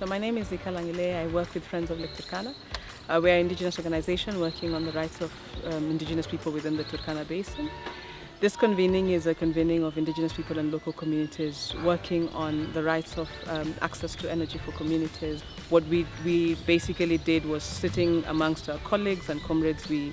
So my name is Nika Langile. I work with Friends of Lake Turkana. We are an Indigenous organization working on the rights of Indigenous people within the Turkana Basin. This convening is a convening of Indigenous people and local communities working on the rights of access to energy for communities. What we basically did was sitting amongst our colleagues and comrades, we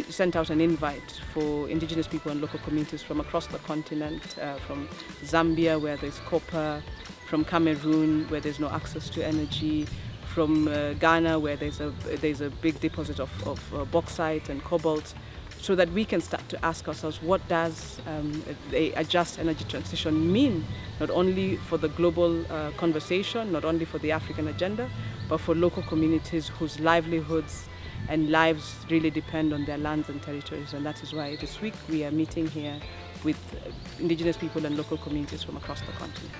sent out an invite for Indigenous people and local communities from across the continent, from Zambia where there's copper, from Cameroon where there's no access to energy, from Ghana where there's a big deposit of bauxite and cobalt, so that we can start to ask ourselves, what does a just energy transition mean, not only for the global conversation, not only for the African agenda, but for local communities whose livelihoods and lives really depend on their lands and territories. And that is why this week we are meeting here with Indigenous people and local communities from across the continent.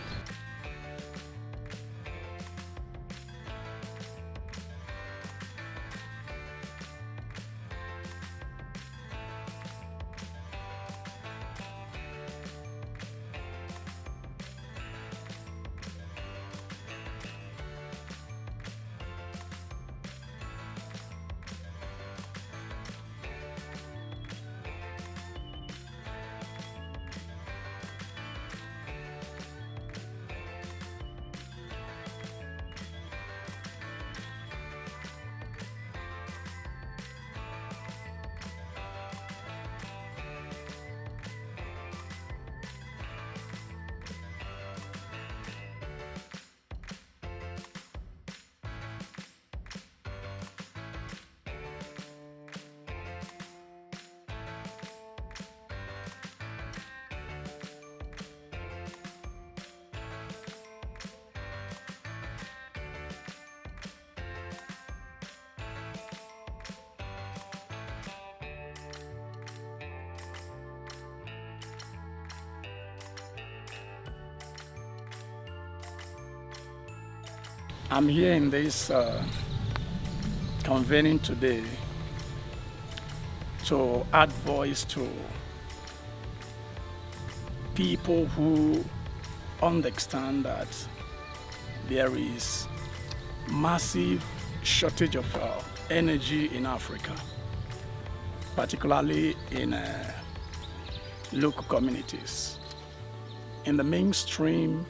I'm here in this convening today to add voice to people who understand that there is massive shortage of energy in Africa, particularly in local communities. In the mainstream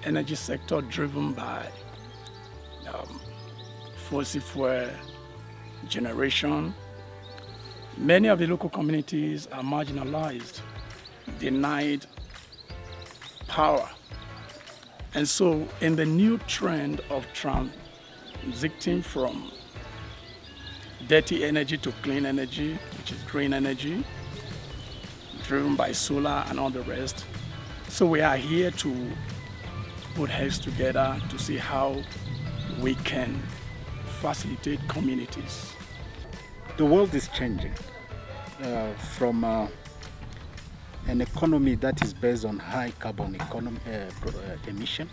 energy sector driven by fossil fuel generation, many of the local communities are marginalized, denied power. And so in the new trend of transiting from dirty energy to clean energy, which is green energy, driven by solar and all the rest, so we are here to put heads together to see how we can facilitate communities. The world is changing from an economy that is based on high carbon emission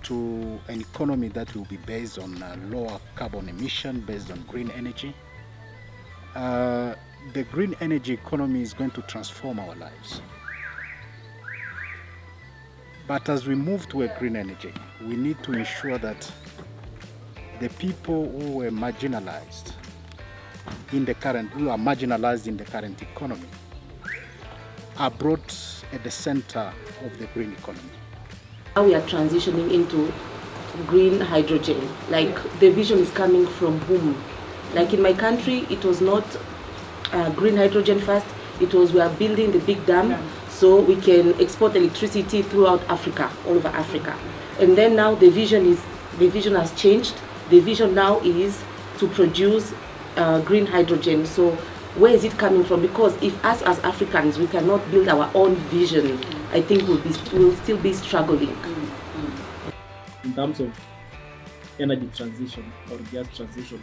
to an economy that will be based on lower carbon emission, based on green energy. The green energy economy is going to transform our lives. But as we move to a green energy, we need to ensure that the people who are marginalized in the current economy are brought at the center of the green economy. Now we are transitioning into green hydrogen. Like, the vision is coming from whom? Like in my country, it was not green hydrogen first. It was, we are building the big dam so we can export electricity throughout Africa, all over Africa. And then now the vision has changed. The vision now is to produce green hydrogen. So where is it coming from? Because if us as Africans, we cannot build our own vision, I think we'll still be struggling. In terms of energy transition or gas transition,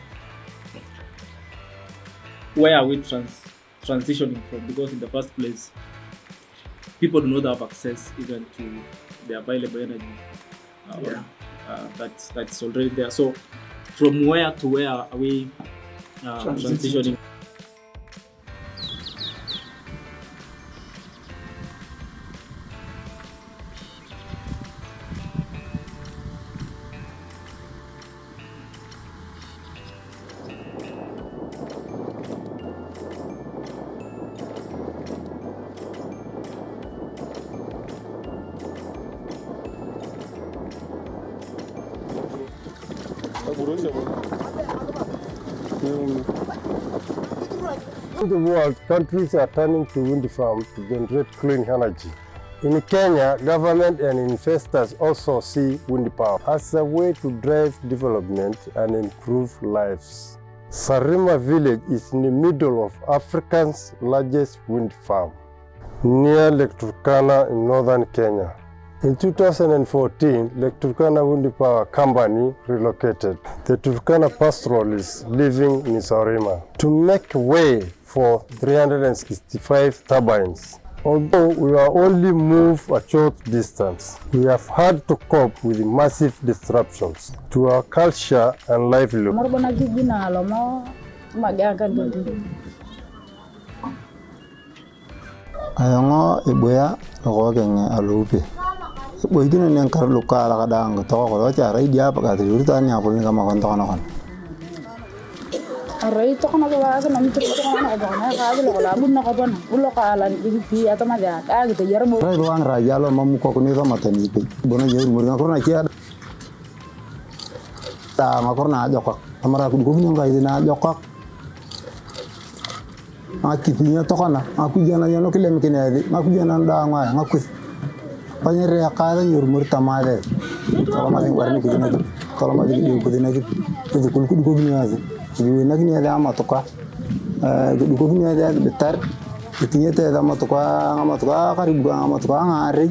where are we transitioning from? Because in the first place, people do not have access even to the available energy that's already there. So from where to where are we transitioning? In the world, countries are turning to wind farms to generate clean energy. In Kenya, government and investors also see wind power as a way to drive development and improve lives. Sarima village is in the middle of Africa's largest wind farm, near Lake Turkana in northern Kenya. In 2014, Lake Turkana Wind Power Company relocated. The Turkana pastoralists living in Sarima to make way for 365 turbines. Although we are only moved a short distance, we have had to cope with massive disruptions to our culture and livelihood. Ayongo iboya loko kenge alupe. Iboy dino neng kar luka la kadang to ko cara dia apa kata yurta ni aku ni kama konto kana. Arai to kana ba ga nam to kana ba na ga lo la bun na ka ban ulo ka lan bi atama da ga ga yar mo. Rai ruang raja lo mamu ko ni sama tani pe. Bona yur mur ngakor na kia. Ta ngakor na jokok. Amara ku ni ngai na jokok. Aku punya tokana, aku jangan yang lokal yang kini ada, aku jangan dah aku banyak reaksi yang urmur tamade. Kalau masih warna kudu lagi, kalau masih dia kudu lagi, itu kudu ni aja. Jadi nak ni ada amat toka, kudu ni ada betar, itu ada amat toka, karib gua amat toka ngari,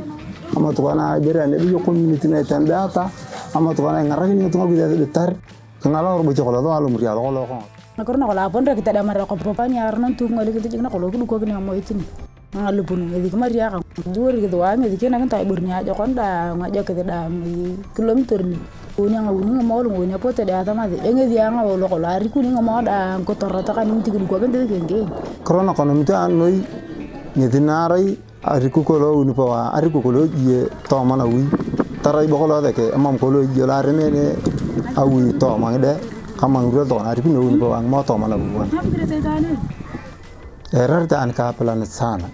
amat toka na beran, itu jo community na itu data, amat toka na ngarang ni toka bisa betar, kenapa orang bercakap tu alu meriah kalau Nakorna kola pon rek tada mara ko popani arnon tu ngol ke tigna ko lu ko gna mo itini ngalu bunu ngedi ko maria ka dur gitu wa ngedi kena kan tay burnya jo kon da ngajo ke da kilometer ni unya ngawuni ngomol ngonya pote da tama de ngedi anga lo ko lari ku ni ngomo da ko torata kan ni tigul ko gende genge corona kono mita noi ngedi narai ariku ko lo uni pawa ariku ko lo ye to mana wi tarai bo ko lo de ke amam ko lo je la remene awi to mangde Kamang dua tahun hari ini udah bawang motor mana bukan? Error dan kapelan sana.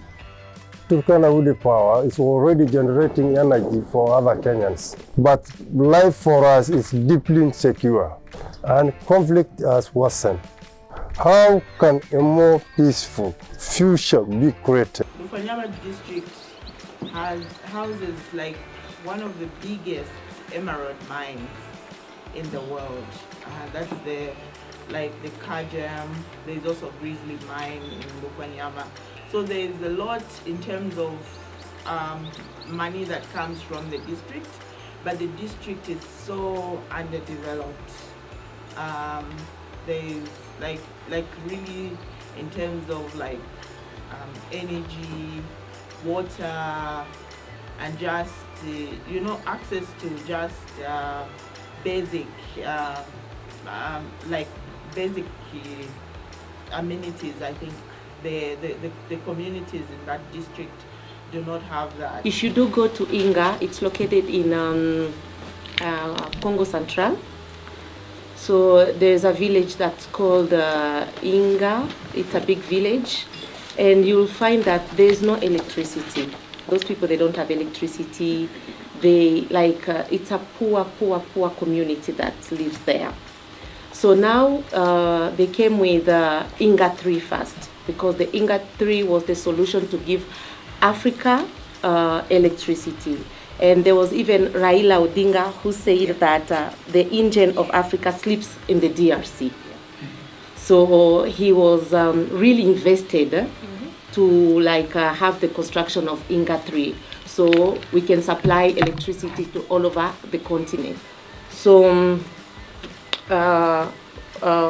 Turkana Wind Power is already generating energy for other Kenyans, but life for us is deeply insecure, and conflict has worsened. How can a more peaceful future be created? Mufanyama district houses like one of the biggest emerald mines in the world. That's the Kajam. There's also Grizzly Mine in Mufanyama. So there's a lot in terms of money that comes from the district, but the district is so underdeveloped. There's like really in terms of energy, water, and just access to just basic basic amenities. I think the communities in that district do not have that. If you do go to Inga, it's located in Congo Central. So there's a village that's called Inga. It's a big village, and you'll find that there's no electricity. Those people, they don't have electricity. They it's a poor community that lives there. So now they came with Inga 3 first, because the Inga 3 was the solution to give Africa electricity. And there was even Raila Odinga who said that the engine of Africa sleeps in the DRC. So he was really invested to have the construction of Inga 3. So we can supply electricity to all over the continent. So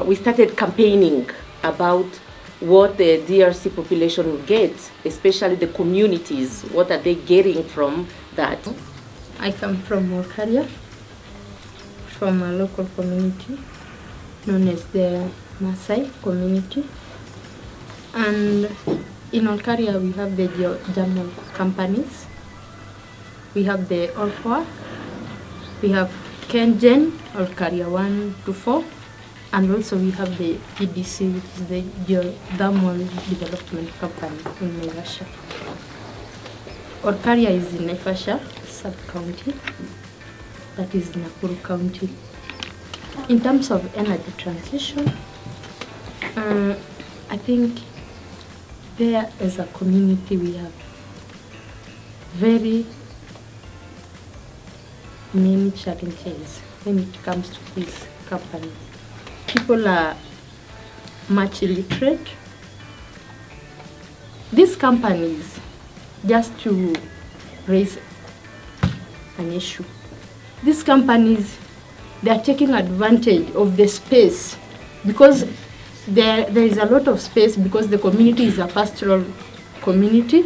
we started campaigning about what the DRC population will get, especially the communities. What are they getting from that? I come from Olkaria, from a local community known as the Maasai community. And in Olkaria we have the geothermal companies. We have the Olkoa, we have Kengen, Olkaria 1 to 4, and also we have the EDC, which is the Geothermal Development Company in Naivasha. Olkaria is in Naivasha sub-county, that is Nakuru County. In terms of energy transition, I think there as a community we have very many challenges when it comes to this company. People are much illiterate. These companies, just to raise an issue, these companies, they are taking advantage of the space because there is a lot of space because the community is a pastoral community.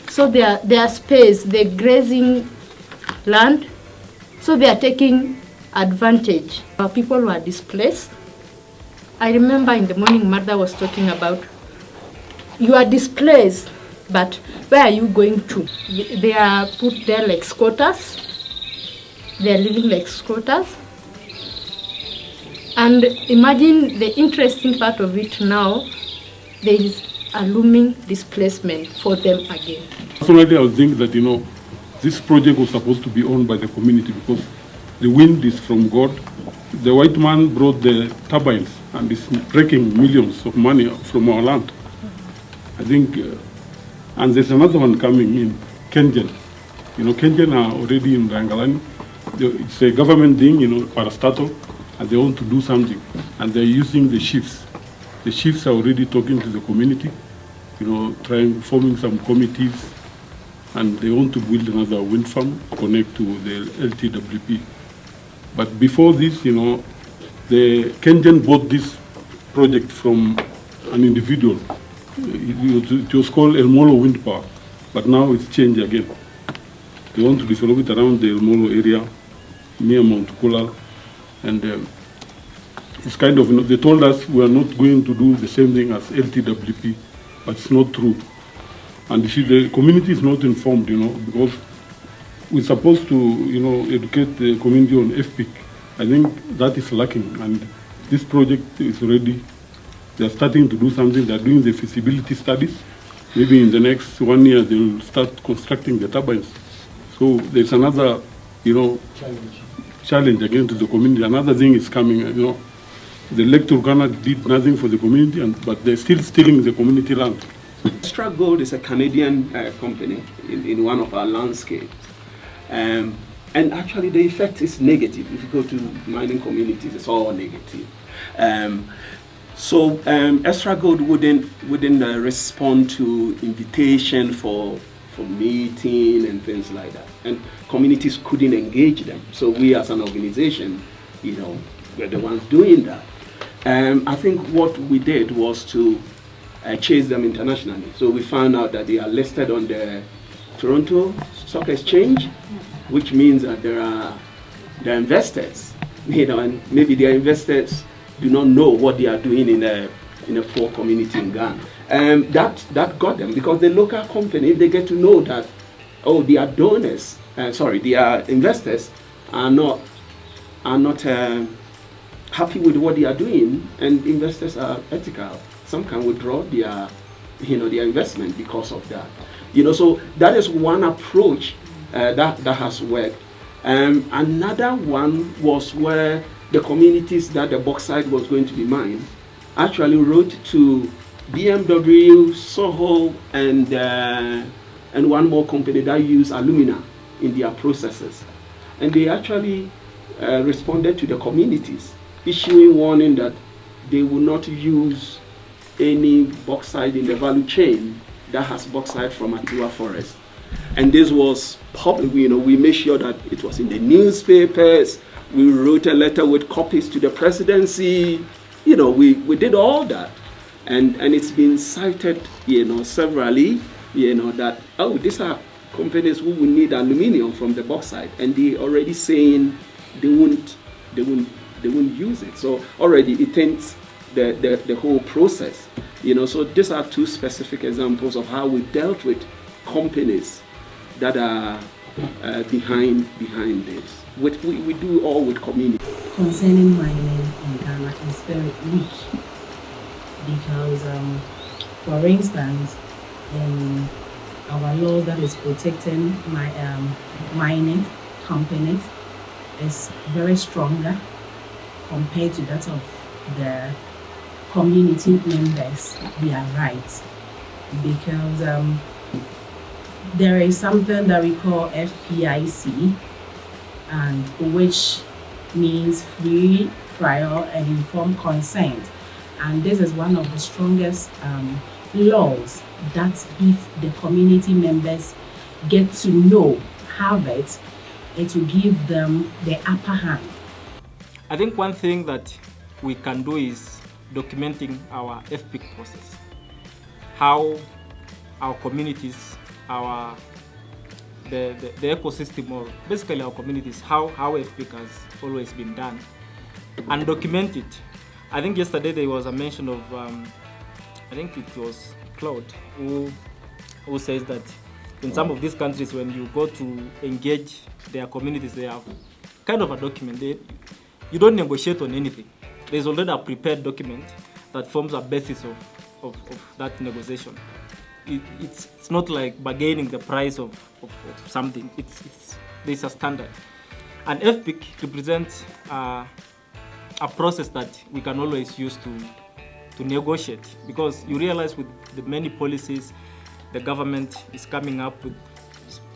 So their space, the grazing land, so they are taking advantage. Our people were displaced. I remember in the morning mother was talking about, you are displaced, but where are you going to? They are put there like squatters. They are living like squatters. And imagine the interesting part of it now, there is a looming displacement for them again. Personally, I would think that, this project was supposed to be owned by the community because the wind is from God. The white man brought the turbines and is breaking millions of money from our land. I think, and there's another one coming in, Kengen. Kengen are already in Rangalani. It's a government thing, parastatal, and they want to do something. And they're using the chiefs. The chiefs are already talking to the community, forming some committees, and they want to build another wind farm, connect to the LTWP. But before this, the Kenyan bought this project from an individual. It was called El Molo Wind Park, but now it's changed again. They want to develop it around the El Molo area, near Mount Kulal, and it's kind of, they told us we are not going to do the same thing as LTWP, but it's not true. And the community is not informed, because we're supposed to, educate the community on FPIC. I think that is lacking, and this project is already, they're starting to do something. They're doing the feasibility studies. Maybe in the next 1 year, they'll start constructing the turbines. So there's another, challenge again to the community. Another thing is coming, the Lake Turkana did nothing for the community, but they're still stealing the community land. Extra Gold is a Canadian company in one of our landscapes. And actually the effect is negative. If you go to mining communities, it's all negative. So Extra Gold wouldn't respond to invitation for meeting and things like that. And communities couldn't engage them. So we as an organization, we're the ones doing that. I think what we did was to chase them internationally. So we found out that they are listed on the Toronto Stock Exchange, which means that there are investors, and maybe their investors do not know what they are doing in a poor community in Ghana. That got them, because the local company, if they get to know that, their donors, their investors are not happy with what they are doing, and investors are ethical, some can withdraw their investment because of that. So that is one approach that has worked. Another one was where the communities that the bauxite was going to be mined actually wrote to BMW, Soho, and one more company that use alumina in their processes. And they actually responded to the communities, issuing warning that they will not use any bauxite in the value chain that has bauxite from Atua forest. And this was public, we made sure that it was in the newspapers. We wrote a letter with copies to the presidency. We did all that. And it's been cited, severally, that, these are companies who will need aluminium from the bauxite, and they already saying they won't use it. So already it taints the whole process. So these are two specific examples of how we dealt with companies that are behind this. We do all with community. Concerning mining in Ghana is very weak because, for instance, our law that is protecting mining companies is very stronger compared to that of the community members, we are right. Because there is something that we call FPIC, and which means free, prior, and informed consent. And this is one of the strongest laws that if the community members get to know, have it, it will give them the upper hand. I think one thing that we can do is documenting our FPIC process. How our communities, the ecosystem, or basically our communities, how FPIC has always been done, and document it. I think yesterday there was a mention of, I think it was Claude, who says that in some of these countries, when you go to engage their communities, they have kind of a document. You don't negotiate on anything. There's already a prepared document that forms a basis of that negotiation. It's not like bargaining the price of something. There's a standard. And FPIC represents a process that we can always use to negotiate, because you realize with the many policies the government is coming up with,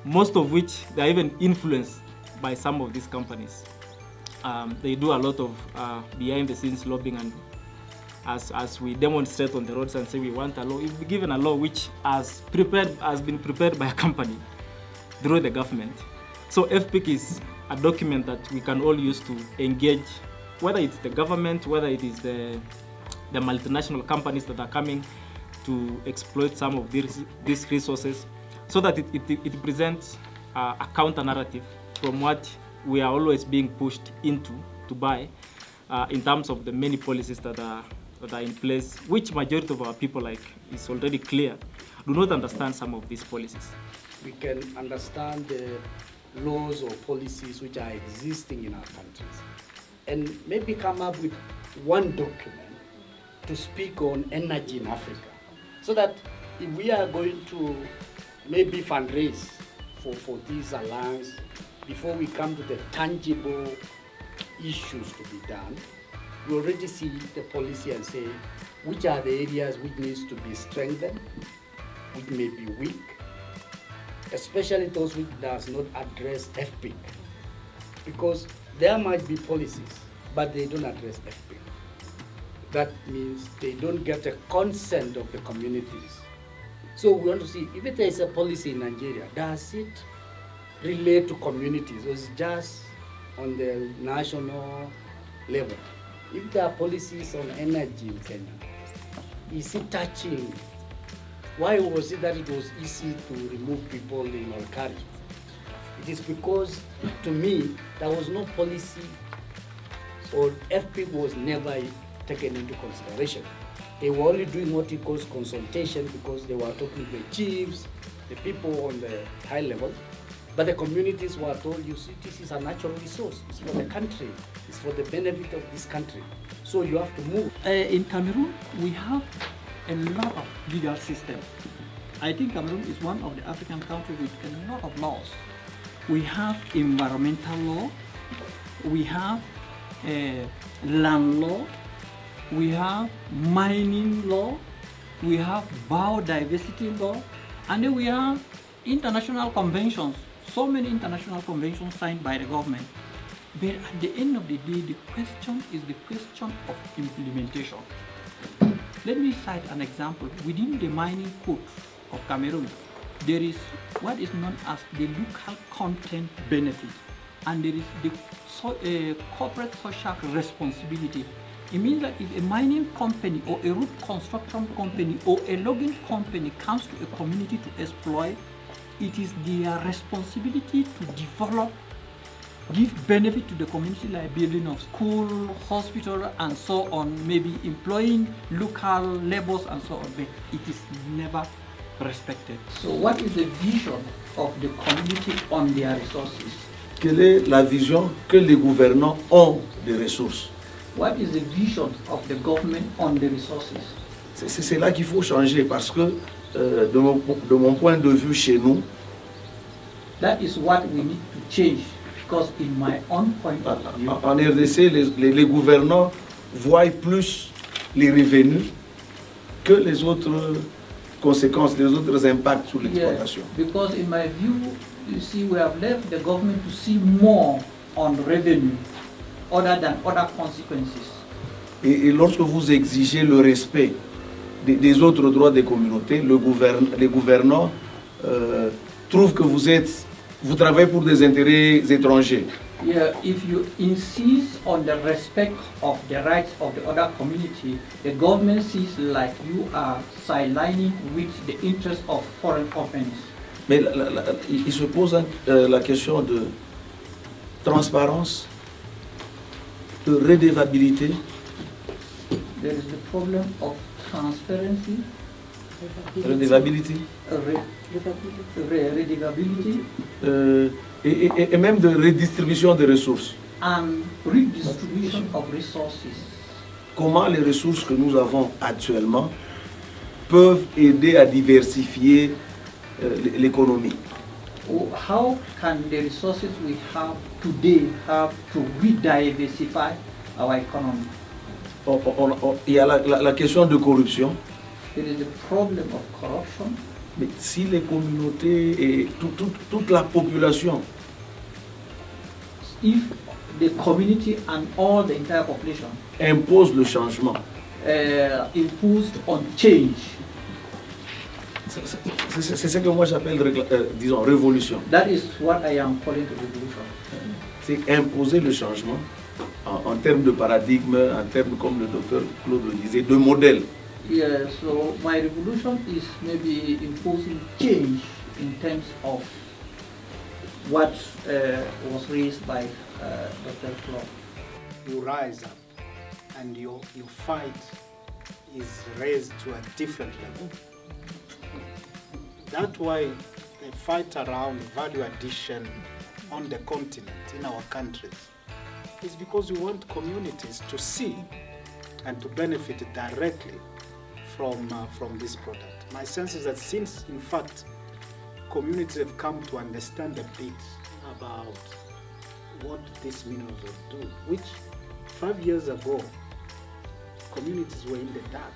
most of which they are even influenced by some of these companies. They do a lot of behind the scenes lobbying, and as we demonstrate on the roads and say we want a law, if we given a law which has been prepared by a company through the government. So FPIC is a document that we can all use to engage, whether it's the government, whether it is the multinational companies that are coming to exploit some of these resources, so that it presents a counter narrative from what we are always being pushed into to buy, in terms of the many policies that are in place, which majority of our people, like is already clear, do not understand some of these policies. We can understand the laws or policies which are existing in our countries, and maybe come up with one document to speak on energy in Africa, so that if we are going to maybe fundraise for this alliance, before we come to the tangible issues to be done, we already see the policy and say which are the areas which needs to be strengthened, which may be weak, especially those which does not address FPIC, because there might be policies, but they don't address FPIC. That means they don't get the consent of the communities. So we want to see if there is a policy in Nigeria, does it relate to communities, or is it just on the national level? If there are policies on energy in Kenya, is it touching? Why was it that it was easy to remove people in Olkari? It is because, to me, there was no policy, or FPIC was never taken into consideration. They were only doing what he calls consultation, because they were talking to the chiefs, the people on the high level, but the communities were told, you see, this is a natural resource, it's for the country, it's for the benefit of this country, so you have to move. In Cameroon, we have a lot of legal system. I think Cameroon is one of the African countries with a lot of laws. We have environmental law, we have land law, we have mining law, we have biodiversity law, and then we have international conventions. So many international conventions signed by the government. But at the end of the day, the question is the question of implementation. Let me cite an example. Within the mining code of Cameroon, there is what is known as the local content benefit, and there is the corporate social responsibility. It means that if a mining company or a road construction company or a logging company comes to a community to exploit, it is their responsibility to develop, give benefit to the community, like building of school, hospital, and so on, maybe employing local laborers and so on, but it is never respected. So what is the vision of the community on their resources? Quelle est la vision que les gouvernants ont des ressources? What is the vision of the government on the resources? C'est là qu'il faut changer, parce que de mon point de vue chez nous, that is what we need to change. Because in my own point of view, En RDC, les gouvernants voient plus les revenus que les autres conséquences, les autres impacts sur l'exploitation. yes, because in my view, you see, we have left the government to see more on revenue other than other consequences. Et lorsque vous exigez le respect des autres droits des communautés, les gouvernants trouvent que vous travaillez pour des intérêts étrangers. Yeah, if you insist on the respect of the rights of the other community, the government sees like you are sidelining with the interest of foreign companies. Mais il se pose la question de transparence, de redevabilité. There is the problem of transparency, Redevability. Redevability, et même de redistribution des ressources. and redistribution of resources. Comment les ressources que nous avons actuellement peuvent aider à diversifier l'économie. How can the resources we have today have to re-diversify our economy? Il y a la question de corruption. There is the problem of corruption. Mais si les communautés et toute la population If the community and all the entire population imposent le changement, imposed on change, c'est ce que moi j'appelle, disons, révolution. that is what I am calling the revolution. C'est imposer le changement en termes de paradigme, en termes, comme le docteur Claude le disait, de modèle. Yeah, so my revolution is maybe imposing change in terms of what was raised by Dr. Claude. You rise up and your fight is raised to a different level. That's why the fight around value addition on the continent, in our countries, is because we want communities to see and to benefit directly from this product. My sense is that since, in fact, communities have come to understand a bit about what these minerals will do, which 5 years ago, communities were in the dark.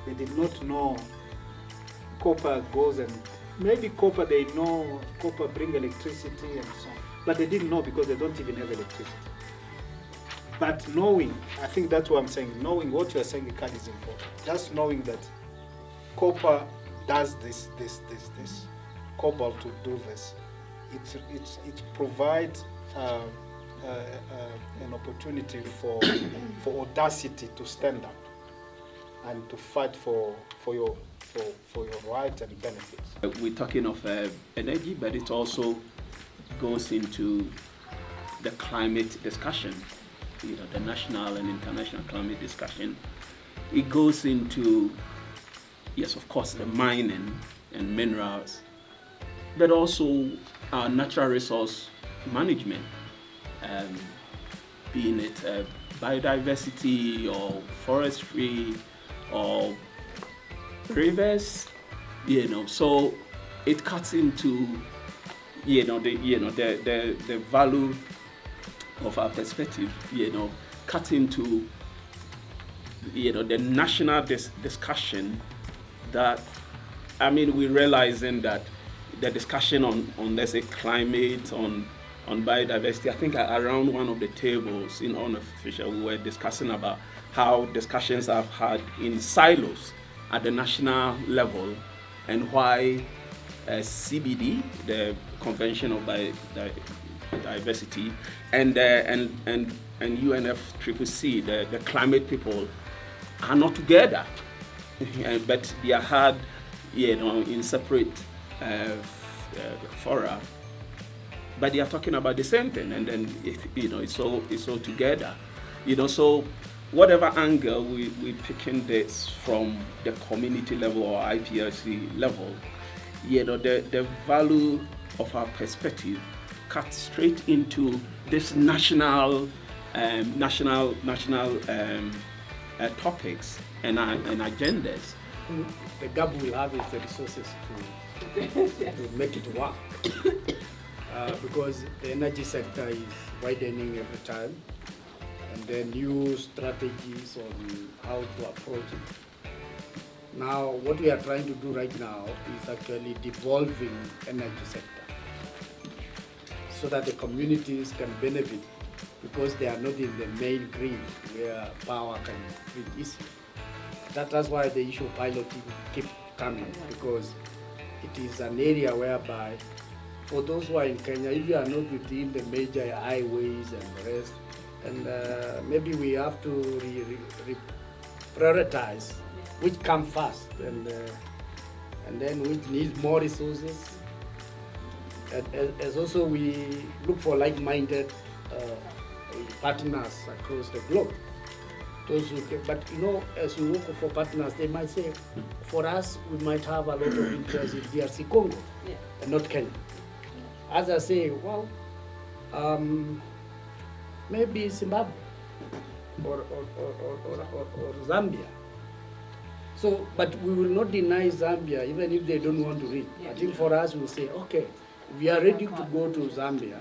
They did not know copper goes, and maybe copper, they know copper bring electricity and so on, but they didn't know because they don't even have electricity. But knowing, I think that's what I'm saying, knowing what you're saying, Ikad, is important. Just knowing that copper does this, cobalt to do this, it provides an opportunity for audacity to stand up and to fight for your right and benefits. We're talking of energy, but it also goes into the climate discussion, the national and international climate discussion. It goes into, yes, of course, the mining and minerals, but also our natural resource management, being it biodiversity or forestry or rivers, so it cuts into, the value of our perspective, cut into, the national discussion that, we're realizing that the discussion on let's say, climate, on biodiversity, I think around one of the tables in unofficial, we were discussing about how discussions have had in silos at the national level, and why CBD, the Convention of Biodiversity, and UNFCCC, the climate people, are not together, but they are had, in separate fora, but they are talking about the same thing, and then it's all together, So whatever angle we picking this from the community level or IPLC level, the value of our perspective cuts straight into this national topics and agendas. The gap we'll have is the resources to make it work. because the energy sector is widening every time, and then new strategies on how to approach it. Now, what we are trying to do right now is actually devolving energy sector so that the communities can benefit because they are not in the main grid where power can be easy. That's why the issue of piloting keep coming, because it is an area whereby for those who are in Kenya, if you are not within the major highways and the rest, and maybe we have to prioritize which come first and then which needs more resources. And as also we look for like-minded partners across the globe. Those who can, but you know, as we look for partners, they might say, for us, we might have a lot of interest in DRC Congo, and not Kenya. As I say, well, maybe Zimbabwe or Zambia. So, but we will not deny Zambia, even if they don't want to read. I think for us, we'll say, okay, we are ready to go to Zambia,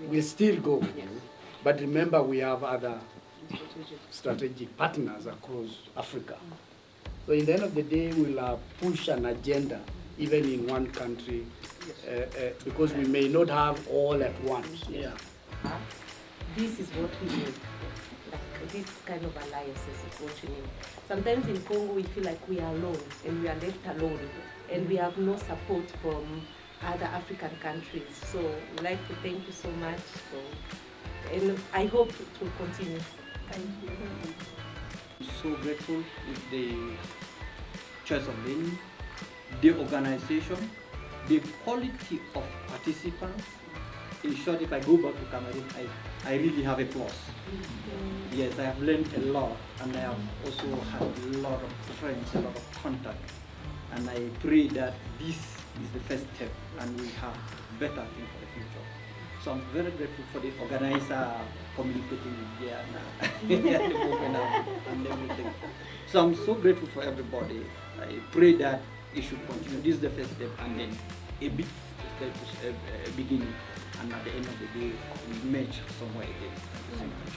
we'll still go with you. But remember, we have other strategic partners across Africa. So in the end of the day, we'll push an agenda, even in one country, because we may not have all at once. Yeah. This is what we need. Like this kind of alliances is what we need. Sometimes in Congo, we feel like we are alone, and we are left alone, and we have no support from other African countries. So we'd like to thank you so much. And I hope it will continue. Thank you. I'm so grateful with the choice of venue, the organization, the quality of participants. In short, if I go back to Cameroon, I really have a plus. Yes, I have learned a lot, and I have also had a lot of friends, a lot of contact. And I pray that this is the first step, and we have better things for the future. So I'm very grateful for the organizer communicating with and everything. So I'm so grateful for everybody. I pray that it should continue. This is the first step, and then a big step, a beginning, and at the end of the day, we merge somewhere again. Thank you so much.